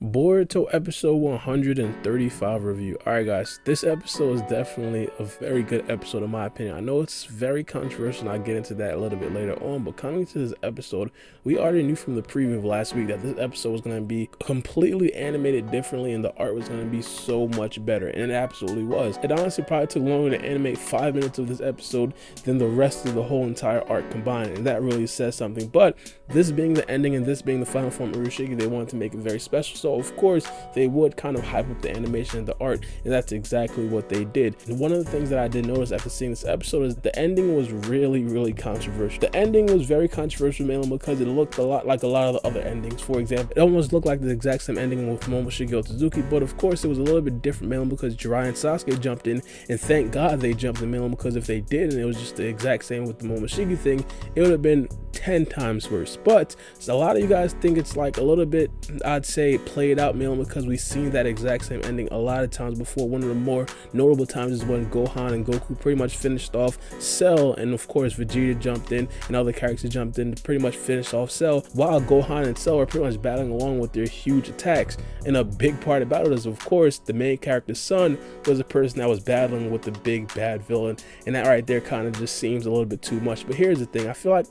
Boruto episode 135 review. Alright guys, this episode is definitely a very good episode in my opinion. I know it's very controversial and I'll get into that a little bit later on, but coming to this episode, we already knew from the preview of last week that this episode was going to be completely animated differently and the art was going to be so much better, and it absolutely was. It honestly probably took longer to animate 5 minutes of this episode than the rest of the whole entire arc combined, and that really says something. But this being the ending and this being the final form of Urashiki, they wanted to make it very special, so of course they would kind of hype up the animation and the art, and that's exactly what they did. And one of the things that I did notice after seeing this episode is the ending was really controversial. The ending was very controversial mainly because it looked a lot like a lot of the other endings. For example, it almost looked like the exact same ending with Urashiki Otsutsuki, but of course it was a little bit different mainly because Jiraiya and Sasuke jumped in, and thank God they jumped in mainly because if they did and it was just the exact same with the Urashiki thing, it would have been 10 times worse. But so a lot of you guys think it's like a little bit, I'd say, played out mainly because we've seen that exact same ending a lot of times before. One of the more notable times is when Gohan and Goku pretty much finished off Cell, and of course Vegeta jumped in and other characters jumped in to pretty much finish off Cell, while Gohan and Cell are pretty much battling along with their huge attacks. And a big part about it is, of course, the main character's son was a person that was battling with the big bad villain, and that right there kind of just seems a little bit too much. But here's the thing, I feel like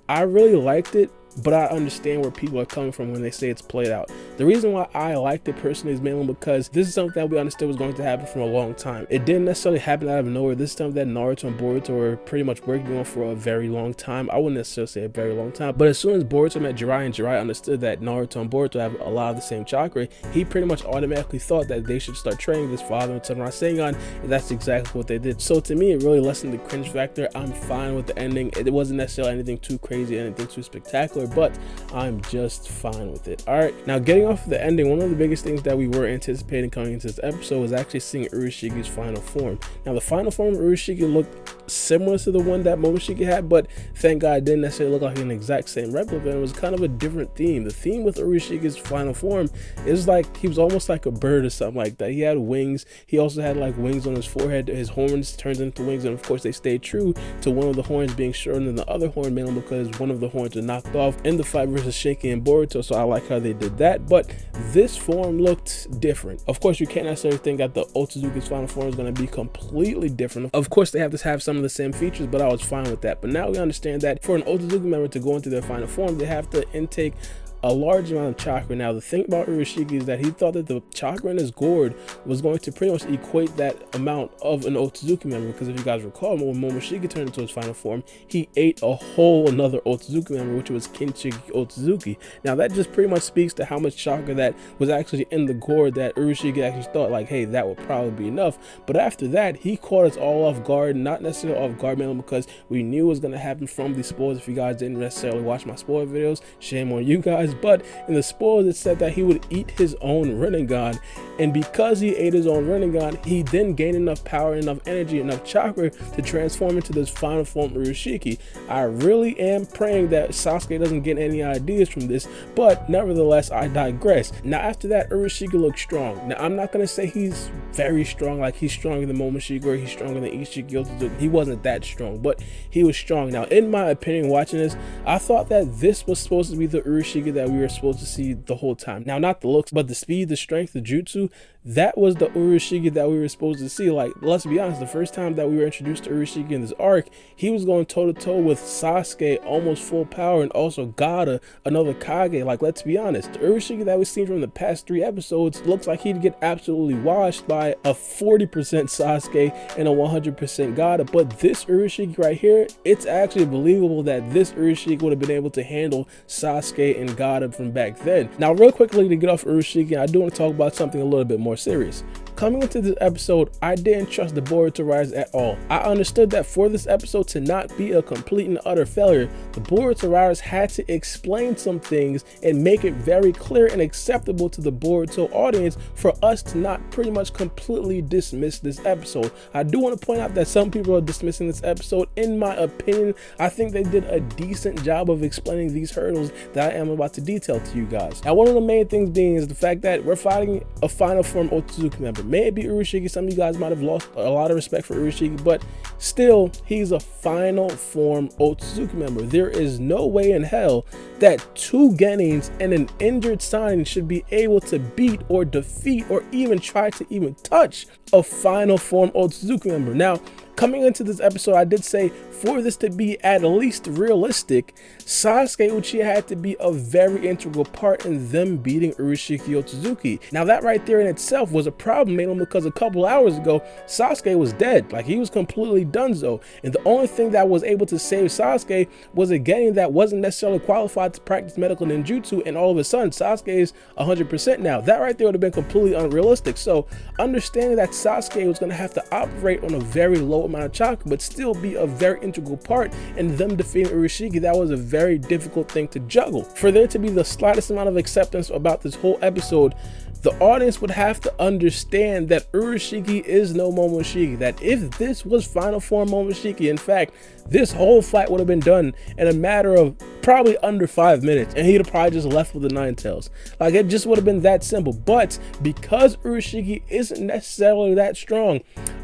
I really liked it, but I understand where people are coming from when they say it's played out. The reason why I liked it personally is mainly because this is something that we understood was going to happen for a long time. It didn't necessarily happen out of nowhere. This is something that Naruto and Boruto were pretty much working on for a very long time. I wouldn't necessarily say a very long time, but as soon as Boruto met Jiraiya and Jiraiya understood that Naruto and Boruto have a lot of the same chakra, he pretty much automatically thought that they should start training this father and son Rasengan, and that's exactly what they did. So to me, it really lessened the cringe factor. I'm fine with the ending. It wasn't necessarily anything too crazy, anything too spectacular, but I'm just fine with it. All right, now getting off of the ending, one of the biggest things that we were anticipating coming into this episode was actually seeing Urashiki's final form. Now the final form of Urashiki looked similar to the one that Momoshiki had, but thank God it didn't necessarily look like an exact same replica. It was kind of a different theme. The theme with Urashiki's final form is like he was almost like a bird or something like that. He had wings. He also had like wings on his forehead. His horns turned into wings, and of course they stayed true to one of the horns being shorter than the other horn, mainly because one of the horns was knocked off in the fight versus Shinki and Boruto, so I like how they did that. But this form looked different. Of course, you can't necessarily think that the Otsutsuki's final form is going to be completely different. Of course, they have to have some of the same features, but I was fine with that. But now we understand that for an Otsutsuki member to go into their final form, they have to intake a large amount of chakra. Now the thing about Urashiki is that he thought that the chakra in his gourd was going to pretty much equate that amount of an Otsutsuki member, because if you guys recall, when Momoshiki turned into his final form, he ate a whole another Otsutsuki member, which was Kinshiki Otsutsuki. Now that just pretty much speaks to how much chakra that was actually in the gourd, that Urashiki actually thought like, hey, that would probably be enough. But after that, he caught us all off guard, not necessarily off guard mainly because we knew it was going to happen from these spoilers. If you guys didn't necessarily watch my spoiler videos, shame on you guys. But in the spoilers, it said that he would eat his own Rinnegan, and because he ate his own Rinnegan, he then gained enough power, enough energy, enough chakra to transform into this final form of Urashiki. I really am praying that Sasuke doesn't get any ideas from this, but nevertheless, I digress. Now after that, Urashiki looked strong. Now I'm not gonna say he's very strong, like he's stronger than Momoshiki or he's stronger than Ishiki Otsutsuki. He wasn't that strong, but he was strong. Now in my opinion, watching this, I thought that this was supposed to be the Urashiki that we were supposed to see the whole time. Now not the looks, but the speed, the strength, the jutsu, that was the Urashiki that we were supposed to see. Like, let's be honest, the first time that we were introduced to Urashiki in this arc, he was going toe to toe with Sasuke almost full power, and also Gaara, another Kage. Like, let's be honest, the Urashiki that we've seen from the past 3 episodes looks like he'd get absolutely washed by a 40% Sasuke and a 100% Gaara. But this Urashiki right here, it's actually believable that this Urashiki would have been able to handle Sasuke and Gaara from back then. Now real quickly, to get off Urashiki, I do want to talk about something a little bit more serious. Coming into this episode, I didn't trust the Boruto writers at all. I understood that for this episode to not be a complete and utter failure, the Boruto writers had to explain some things and make it very clear and acceptable to the Boruto audience for us to not pretty much completely dismiss this episode. I do want to point out that some people are dismissing this episode. In my opinion, I think they did a decent job of explaining these hurdles that I am about to detail to you guys. Now, one of the main things being is the fact that we're fighting a final form Otsutsuki member. May it be Urashiki, some of you guys might have lost a lot of respect for Urashiki, but still, he's a final form Otsutsuki member. There is no way in hell that 2 Genins and an injured Sannin should be able to beat or defeat or even try to even touch a final form Otsutsuki member. Now, coming into this episode, I did say for this to be at least realistic, Sasuke Uchiha had to be a very integral part in them beating Urashiki Otsutsuki. Now that right there in itself was a problem, mainly because a couple hours ago, Sasuke was dead. Like, he was completely donezo. And the only thing that was able to save Sasuke was a Genin that wasn't necessarily qualified to practice medical ninjutsu, and all of a sudden Sasuke is 100% now. That right there would have been completely unrealistic. So understanding that Sasuke was going to have to operate on a very low amount of chakra but still be a very integral part in them defeating Urashiki, that was a very difficult thing to juggle. For there to be the slightest amount of acceptance about this whole episode, the audience would have to understand that Urashiki is no Momoshiki, that if this was final form Momoshiki, in fact, this whole fight would have been done in a matter of probably under 5 minutes, and he'd have probably just left with the 9 tails. Like, it just would have been that simple. But because Urashiki isn't necessarily that strong,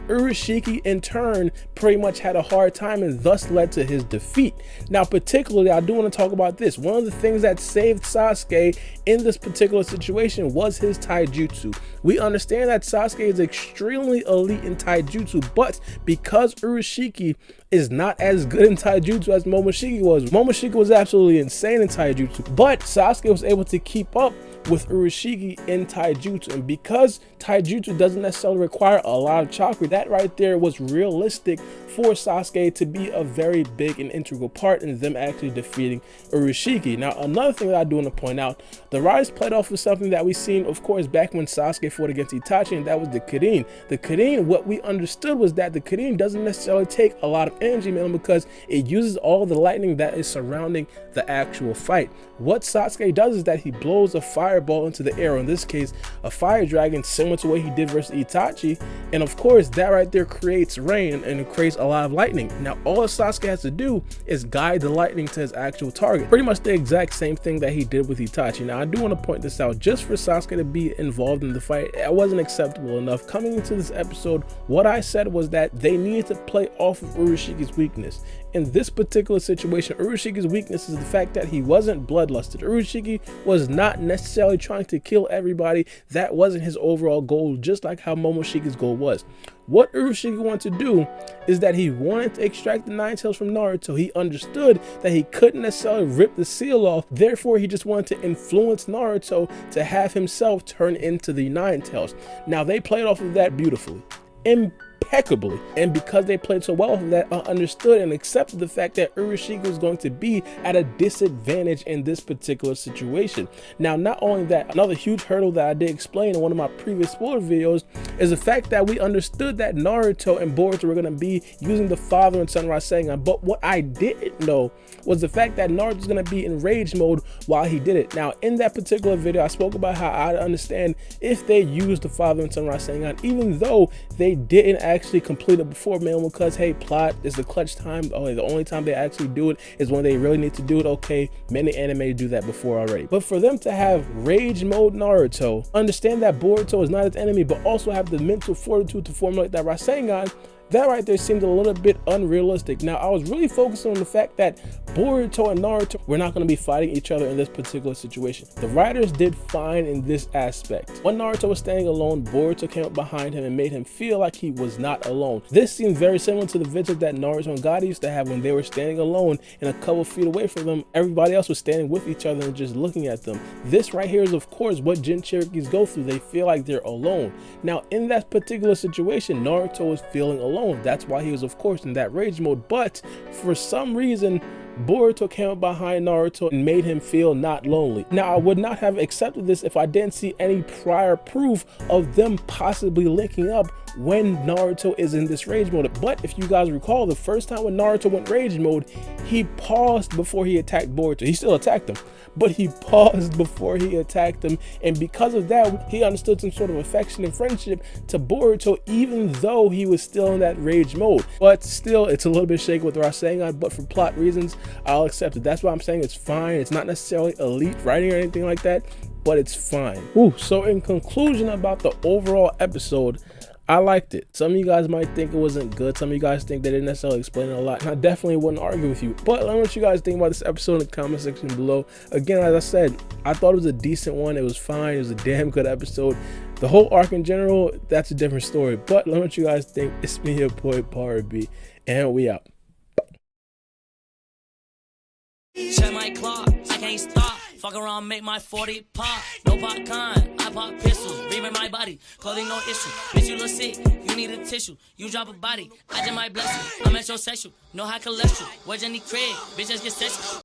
Urashiki in turn pretty much had a hard time and thus led to his defeat. Now, particularly, I do want to talk about this. One of the things that saved Sasuke in this particular situation was his taijutsu. We understand that Sasuke is extremely elite in taijutsu, but because Urashiki is not as good in taijutsu as Momoshiki was. Momoshiki was absolutely insane in taijutsu, but Sasuke was able to keep up with Urashiki in taijutsu, and because taijutsu doesn't necessarily require a lot of chakra, that right there was realistic for Sasuke to be a very big and integral part in them actually defeating Urashiki. Now, another thing that I do want to point out, the rise played off with something that we seen, of course, back when Sasuke fought against Itachi, and that was the Kirin. The Kirin, what we understood was that the Kirin doesn't necessarily take a lot of energy, man, because it uses all the lightning that is surrounding the actual fight. What Sasuke does is that he blows a fireball into the air, in this case a fire dragon, similar to what he did versus Itachi, and of course that right there creates rain and it creates a lot of lightning. Now all Sasuke has to do is guide the lightning to his actual target, pretty much the exact same thing that he did with Itachi. Now I do want to point this out, just for Sasuke to be involved in the fight, it wasn't acceptable enough. Coming into this episode, what I said was that they needed to play off of Urashiki's weakness. In this particular situation, Urashiki's weakness is the fact that he wasn't bloodlusted. Urashiki was not necessarily trying to kill everybody. That wasn't his overall goal, just like how Momoshiki's goal was. What Urashiki wanted to do is that he wanted to extract the 9 tails from Naruto. He understood that he couldn't necessarily rip the seal off, therefore he just wanted to influence Naruto to have himself turn into the 9 tails. Now they played off of that beautifully, impeccably, and because they played so well with that, I understood and accepted the fact that Urashiki was going to be at a disadvantage in this particular situation. Now, not only that, another huge hurdle that I did explain in one of my previous spoiler videos is the fact that we understood that Naruto and Boruto were going to be using the father and son Rasengan, but what I didn't know was the fact that Naruto was going to be in rage mode while he did it. Now, in that particular video, I spoke about how I understand if they used the father and son Rasengan, even though they didn't actually complete it before, man, because hey, plot is the clutch time. Oh, the only time they actually do it is when they really need to do it. Okay, many anime do that before already, but for them to have rage mode Naruto, understand that Boruto is not his enemy, but also have the mental fortitude to formulate that Rasengan, that right there seemed a little bit unrealistic. Now, I was really focusing on the fact that Boruto and Naruto were not going to be fighting each other in this particular situation. The writers did fine in this aspect. When Naruto was standing alone, Boruto came up behind him and made him feel like he was not alone. This seemed very similar to the vision that Naruto and Gaara used to have when they were standing alone and a couple feet away from them, everybody else was standing with each other and just looking at them. This right here is, of course, what Jin Cherokees go through. They feel like they're alone. Now, in that particular situation, Naruto was feeling alone. That's why he was, of course, in that rage mode, but for some reason Boruto came up behind Naruto and made him feel not lonely. Now, I would not have accepted this if I didn't see any prior proof of them possibly linking up when Naruto is in this rage mode. But if you guys recall, the first time when Naruto went rage mode, he paused before he attacked Boruto. He still attacked him, but he paused before he attacked him, and because of that, he understood some sort of affection and friendship to Boruto, even though he was still in that rage mode. But still, it's a little bit shaky with Rasengan, but for plot reasons, I'll accept it. That's why I'm saying it's fine. It's not necessarily elite writing or anything like that, but it's fine. Ooh, so in conclusion about the overall episode, I liked it. Some of you guys might think it wasn't good. Some of you guys think they didn't necessarily explain it a lot. And I definitely wouldn't argue with you. But let me know what you guys think about this episode in the comment section below. Again, as I said, I thought it was a decent one. It was fine. It was a damn good episode. The whole arc in general, that's a different story. But let me know what you guys think. It's me, your boy, Baara B. And we out. Check my clock, I can't stop. Fuck around, make my 40 pop. No popcorn, I pop pistols. Reaming my body, clothing no issue. Bitch, you look sick, you need a tissue. You drop a body, I just might bless you. I'm metrosexual, no high cholesterol. Where's Jenny Craig? Bitch, just get sexual.